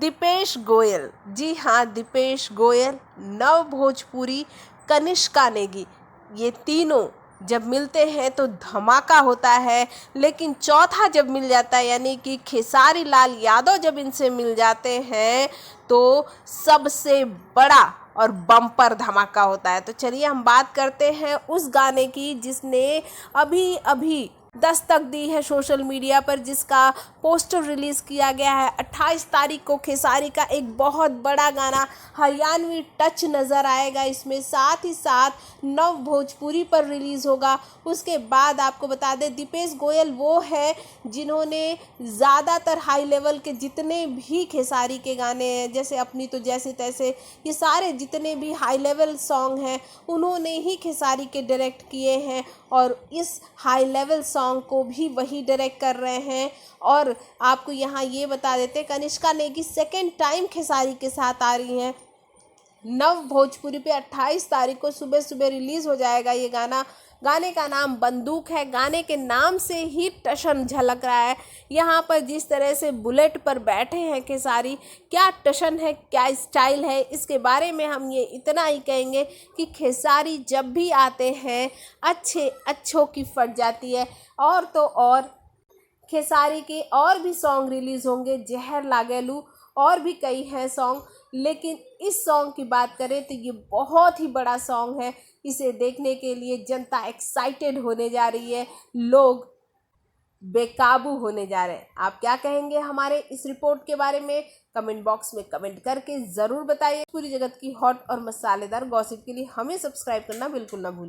दीपेश गोयल, जी हाँ दीपेश गोयल, नव भोजपुरी, कनिष्का नेगी, ये तीनों जब मिलते हैं तो धमाका होता है। लेकिन चौथा जब मिल जाता है यानी कि खेसारी लाल यादव जब इनसे मिल जाते हैं तो सबसे बड़ा और बम्पर धमाका होता है। तो चलिए हम बात करते हैं उस गाने की जिसने अभी अभी दस्तक दी है सोशल मीडिया पर, जिसका पोस्टर रिलीज़ किया गया है 28 तारीख को। खेसारी का एक बहुत बड़ा गाना हरियाणवी टच नज़र आएगा इसमें, साथ ही साथ नव भोजपुरी पर रिलीज़ होगा। उसके बाद आपको बता दें दीपेश गोयल वो है जिन्होंने ज़्यादातर हाई लेवल के जितने भी खेसारी के गाने हैं, जैसे अपनी तो जैसे तैसे, ये सारे जितने भी हाई लेवल सॉन्ग हैं उन्होंने ही खेसारी के डायरेक्ट किए हैं और इस हाई लेवल सॉन्ग को भी वही डायरेक्ट कर रहे हैं। और आपको यहाँ ये बता देते कनिष्का नेगी सेकेंड टाइम खेसारी के साथ आ रही हैं। नव भोजपुरी पे 28 तारीख को सुबह सुबह रिलीज़ हो जाएगा ये गाना। गाने का नाम बंदूक है। गाने के नाम से ही टशन झलक रहा है। यहाँ पर जिस तरह से बुलेट पर बैठे हैं खेसारी, क्या टशन है, क्या स्टाइल है, इसके बारे में हम ये इतना ही कहेंगे कि खेसारी जब भी आते हैं अच्छों की फट जाती है। और तो और खेसारी के और भी सॉन्ग रिलीज़ होंगे, जहर लागेलू, और भी कई हैं सॉन्ग। लेकिन इस सॉन्ग की बात करें तो ये बहुत ही बड़ा सॉन्ग है। इसे देखने के लिए जनता एक्साइटेड होने जा रही है, लोग बेकाबू होने जा रहे हैं। आप क्या कहेंगे हमारे इस रिपोर्ट के बारे में? कमेंट बॉक्स में कमेंट करके ज़रूर बताइए। पूरी जगत की हॉट और मसालेदार गॉसिप के लिए हमें सब्सक्राइब करना बिल्कुल ना भूलिए।